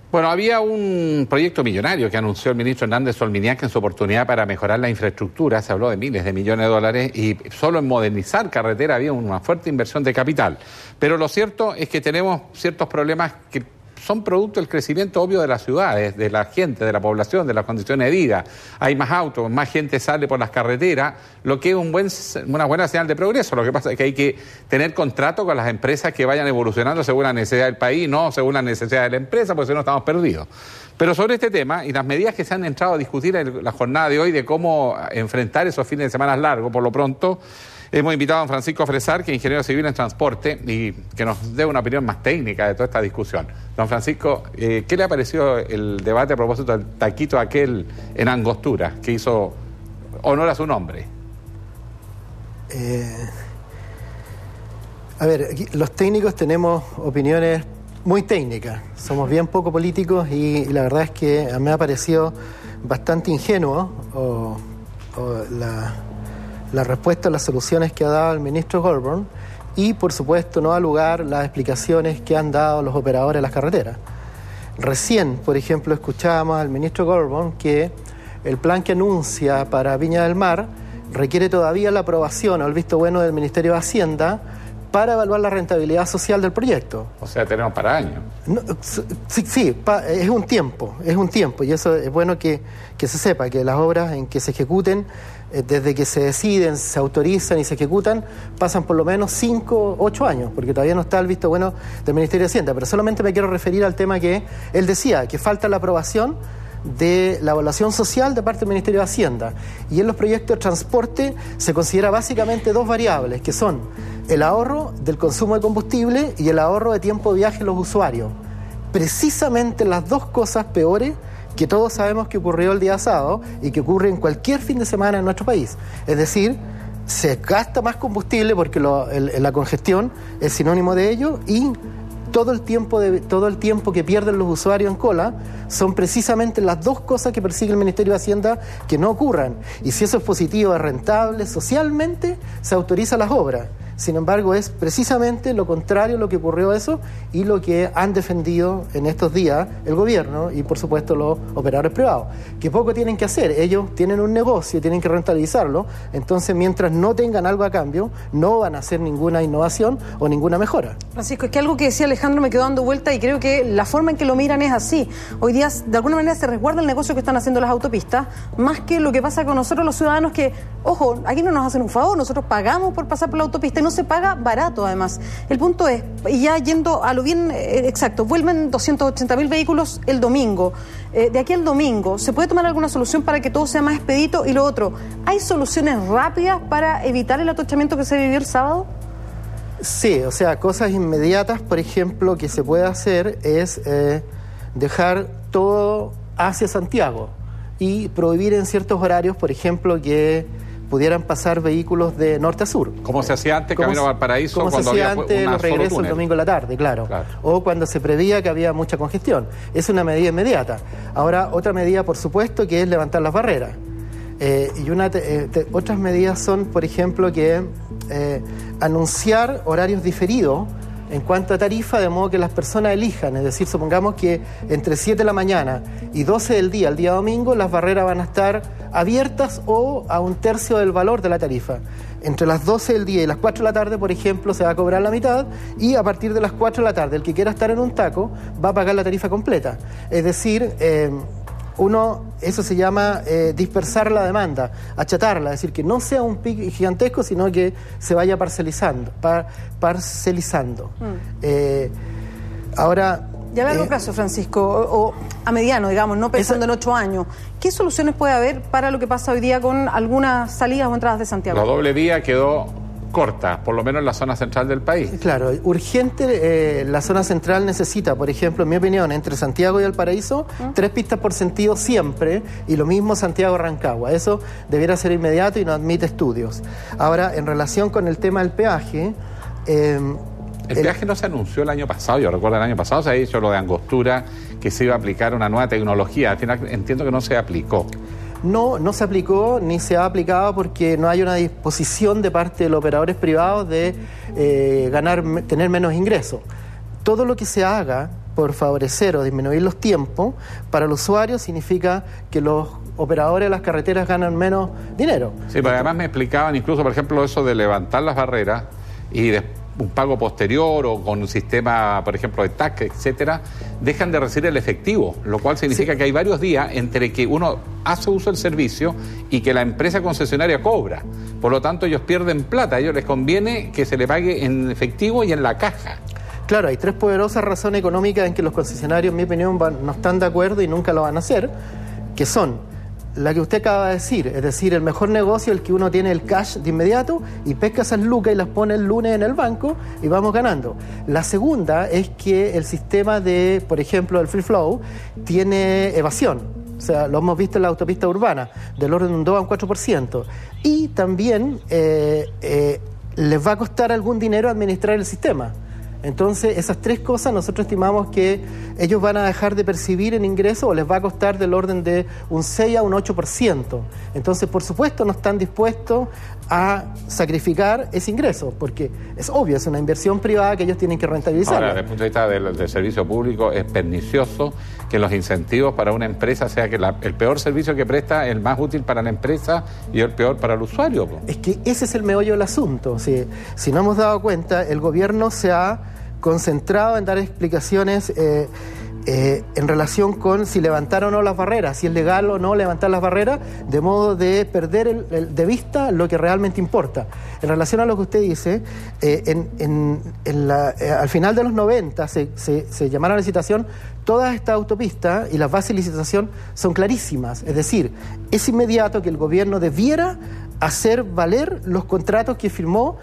Bueno, había un proyecto millonario que anunció el ministro Hernández Solminiac en su oportunidad para mejorar la infraestructura. Se habló de miles de millones de dólares y solo en modernizar carretera había una fuerte inversión de capital. Pero lo cierto es que tenemos ciertos problemas que son producto del crecimiento obvio de las ciudades, de la gente, de la población, de las condiciones de vida. Hay más autos, más gente sale por las carreteras, lo que es una buena señal de progreso. Lo que pasa es que hay que tener contrato con las empresas que vayan evolucionando según la necesidad del país, no según la necesidad de la empresa, porque si no estamos perdidos. Pero sobre este tema y las medidas que se han entrado a discutir en la jornada de hoy de cómo enfrentar esos fines de semana largos, por lo pronto, hemos invitado a don Francisco Fresar, que es ingeniero civil en transporte, y que nos dé una opinión más técnica de toda esta discusión. Don Francisco, ¿qué le ha parecido el debate a propósito del taquito aquel en Angostura, que hizo honor a su nombre? A ver, aquí los técnicos tenemos opiniones muy técnicas, somos bien poco políticos y la verdad es que a mí me ha parecido bastante ingenuo la respuesta a las soluciones que ha dado el ministro Goldberg y, por supuesto, no da lugar las explicaciones que han dado los operadores de las carreteras. Recién, por ejemplo, escuchábamos al ministro Goldberg que el plan que anuncia para Viña del Mar requiere todavía la aprobación o el visto bueno del Ministerio de Hacienda para evaluar la rentabilidad social del proyecto. O sea, tenemos para años. No, sí, es un tiempo, y eso es bueno que se sepa, que las obras en que se ejecuten, desde que se deciden, se autorizan y se ejecutan, pasan por lo menos 5, 8 años, porque todavía no está el visto bueno del Ministerio de Hacienda. Pero solamente me quiero referir al tema que él decía, que falta la aprobación de la evaluación social de parte del Ministerio de Hacienda. Y en los proyectos de transporte se considera básicamente dos variables, que son el ahorro del consumo de combustible y el ahorro de tiempo de viaje de los usuarios. Precisamente las dos cosas peores que todos sabemos que ocurrió el día sábado y que ocurre en cualquier fin de semana en nuestro país. Es decir, se gasta más combustible porque la congestión es sinónimo de ello y todo el tiempo que pierden los usuarios en cola son precisamente las dos cosas que persigue el Ministerio de Hacienda que no ocurran. Y si eso es positivo, es rentable, socialmente, se autoriza las obras. Sin embargo, es precisamente lo contrario lo que ocurrió eso y lo que han defendido en estos días el gobierno y, por supuesto, los operadores privados, que poco tienen que hacer. Ellos tienen un negocio, tienen que rentabilizarlo, entonces mientras no tengan algo a cambio, no van a hacer ninguna innovación o ninguna mejora. Francisco, es que algo que decía Alejandro me quedó dando vuelta y creo que la forma en que lo miran es así. Hoy día, de alguna manera, se resguarda el negocio que están haciendo las autopistas, más que lo que pasa con nosotros los ciudadanos que, ojo, aquí no nos hacen un favor, nosotros pagamos por pasar por la autopista y no se paga barato, además. El punto es, y ya yendo a lo bien exacto, vuelven 280.000 vehículos el domingo. De aquí al domingo, ¿se puede tomar alguna solución para que todo sea más expedito? Y lo otro, ¿hay soluciones rápidas para evitar el atochamiento que se vivió el sábado? Sí, o sea, cosas inmediatas, por ejemplo, que se puede hacer es dejar todo hacia Santiago y prohibir en ciertos horarios, por ejemplo, que pudieran pasar vehículos de norte a sur. Como se hacía antes, camino a Valparaíso, como cuando se hacía había antes los regresos el domingo en la tarde, claro. O cuando se preveía que había mucha congestión. Es una medida inmediata. Ahora, otra medida, por supuesto, que es levantar las barreras. Otras medidas son, por ejemplo, que anunciar horarios diferidos en cuanto a tarifa, de modo que las personas elijan, es decir, supongamos que entre 7 de la mañana y 12 del día, el día domingo, las barreras van a estar abiertas o a un tercio del valor de la tarifa. Entre las 12 del día y las 4 de la tarde, por ejemplo, se va a cobrar la mitad y a partir de las 4 de la tarde, el que quiera estar en un taco va a pagar la tarifa completa. Es decir, eso se llama dispersar la demanda, achatarla, es decir, que no sea un pico gigantesco, sino que se vaya parcelizando. Ahora... Y a largo plazo, Francisco, o a mediano, digamos, no pensando en 8 años, ¿qué soluciones puede haber para lo que pasa hoy día con algunas salidas o entradas de Santiago? La doble vía quedó corta, por lo menos en la zona central del país. Claro, urgente, la zona central necesita, por ejemplo, en mi opinión, entre Santiago y Valparaíso, 3 pistas por sentido siempre, y lo mismo Santiago-Rancagua. Eso debiera ser inmediato y no admite estudios. Ahora, en relación con el tema del peaje... El peaje no se anunció el año pasado, yo recuerdo el año pasado se ha dicho lo de Angostura, que se iba a aplicar una nueva tecnología. Al final entiendo que no se aplicó. No se aplicó ni se ha aplicado porque no hay una disposición de parte de los operadores privados de tener menos ingresos. Todo lo que se haga por favorecer o disminuir los tiempos, para el usuario significa que los operadores de las carreteras ganan menos dinero. Sí, pero además me explicaban incluso, por ejemplo, eso de levantar las barreras y un pago posterior o con un sistema, por ejemplo, de TAC, etcétera, dejan de recibir el efectivo, lo cual significa que hay varios días entre que uno hace uso del servicio y que la empresa concesionaria cobra. Por lo tanto, ellos pierden plata, a ellos les conviene que se le pague en efectivo y en la caja. Claro, hay tres poderosas razones económicas en que los concesionarios, en mi opinión, no están de acuerdo y nunca lo van a hacer, que son la que usted acaba de decir, es decir, el mejor negocio es el que uno tiene el cash de inmediato y pesca esas lucas y las pone el lunes en el banco y vamos ganando. La segunda es que el sistema de, por ejemplo, el free flow tiene evasión. O sea, lo hemos visto en la autopista urbana, del orden de un 2 a un 4%. Y también les va a costar algún dinero administrar el sistema. Entonces, esas tres cosas nosotros estimamos que ellos van a dejar de percibir en ingresos o les va a costar del orden de un 6 a un 8%. Entonces, por supuesto, no están dispuestos a sacrificar ese ingreso, porque es obvio, es una inversión privada que ellos tienen que rentabilizar. Ahora, desde el punto de vista del servicio público, es pernicioso que los incentivos para una empresa sea que el peor servicio que presta es el más útil para la empresa y el peor para el usuario. Es que ese es el meollo del asunto. Si no hemos dado cuenta, el gobierno se ha concentrado en dar explicaciones en relación con si levantar o no las barreras, si es legal o no levantar las barreras, de modo de perder de vista lo que realmente importa. En relación a lo que usted dice, al final de los 90 se llamaron a licitación todas estas autopistas y las bases de licitación son clarísimas. Es decir, es inmediato que el gobierno debiera hacer valer los contratos que firmó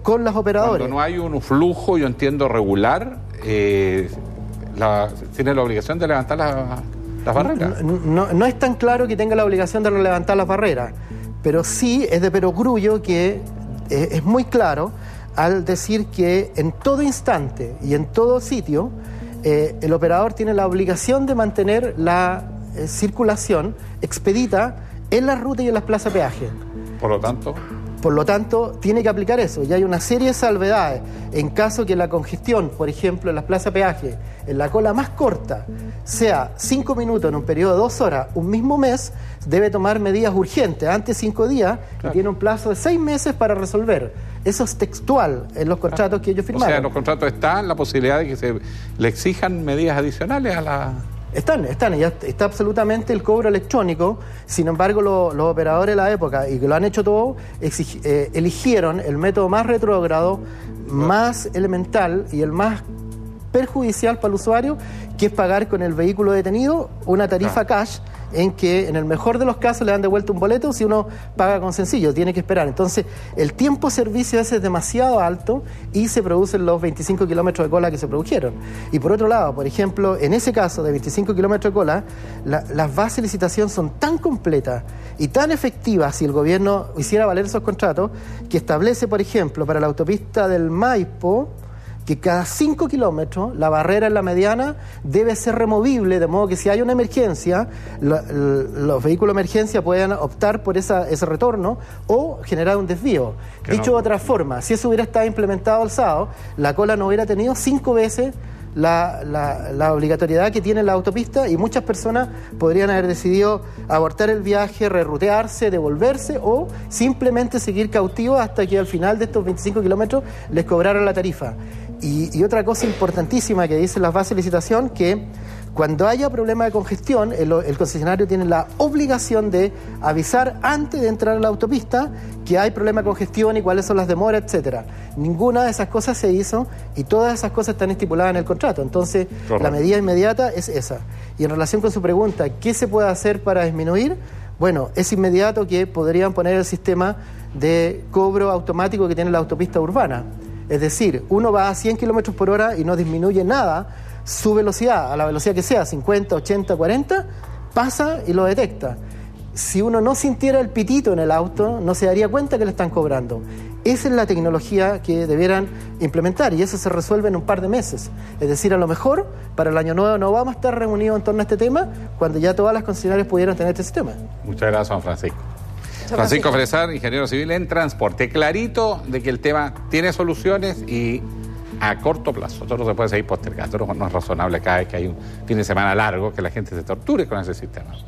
con los operadores. Cuando no hay un flujo, yo entiendo, regular, tiene la obligación de levantar las barreras. No es tan claro que tenga la obligación de levantar las barreras, pero sí es de perogrullo que es muy claro al decir que en todo instante y en todo sitio el operador tiene la obligación de mantener la circulación expedita en la ruta y en las plazas de peaje. Por lo tanto, tiene que aplicar eso. Y hay una serie de salvedades. En caso que la congestión, por ejemplo, en las plazas de peaje, en la cola más corta, sea 5 minutos en un periodo de 2 horas, un mismo mes, debe tomar medidas urgentes. Antes 5 días, claro, y tiene un plazo de 6 meses para resolver. Eso es textual en los contratos que ellos firmaron. O sea, en los contratos está la posibilidad de que se le exijan medidas adicionales a la... Están, ya está absolutamente el cobro electrónico. Sin embargo, los operadores de la época, y que lo han hecho todo, eligieron el método más retrógrado, más elemental y el más perjudicial para el usuario, que es pagar con el vehículo detenido una tarifa cash, en que en el mejor de los casos le dan de vuelta un boleto si uno paga con sencillo, tiene que esperar. Entonces, el tiempo de servicio ese es demasiado alto y se producen los 25 kilómetros de cola que se produjeron. Y por otro lado, por ejemplo, en ese caso de 25 kilómetros de cola, las bases de licitación son tan completas y tan efectivas si el gobierno hiciera valer esos contratos, que establece, por ejemplo, para la autopista del Maipo, que cada 5 kilómetros la barrera en la mediana debe ser removible, de modo que si hay una emergencia, los vehículos de emergencia puedan optar por ese retorno o generar un desvío. Dicho de otra forma, si eso hubiera estado implementado el sábado, la cola no hubiera tenido 5 veces la obligatoriedad que tiene la autopista y muchas personas podrían haber decidido abortar el viaje, rerutearse, devolverse o simplemente seguir cautivos hasta que al final de estos 25 kilómetros les cobraran la tarifa. Y otra cosa importantísima que dicen las bases de licitación, que cuando haya problema de congestión, el concesionario tiene la obligación de avisar antes de entrar a la autopista que hay problema de congestión y cuáles son las demoras, etcétera. Ninguna de esas cosas se hizo y todas esas cosas están estipuladas en el contrato. Entonces, la medida inmediata es esa. Y en relación con su pregunta, ¿qué se puede hacer para disminuir? Bueno, es inmediato que podrían poner el sistema de cobro automático que tiene la autopista urbana. Es decir, uno va a 100 kilómetros por hora y no disminuye nada su velocidad, a la velocidad que sea, 50, 80, 40, pasa y lo detecta. Si uno no sintiera el pitito en el auto, no se daría cuenta que le están cobrando. Esa es la tecnología que debieran implementar y eso se resuelve en un par de meses. Es decir, a lo mejor para el año nuevo no vamos a estar reunidos en torno a este tema cuando ya todas las concesionarias pudieran tener este sistema. Muchas gracias, Juan Francisco. Francisco Fresar, ingeniero civil en transporte. Clarito de que el tema tiene soluciones y a corto plazo. Esto no se puede seguir postergando. No es razonable cada vez que hay un fin de semana largo que la gente se torture con ese sistema.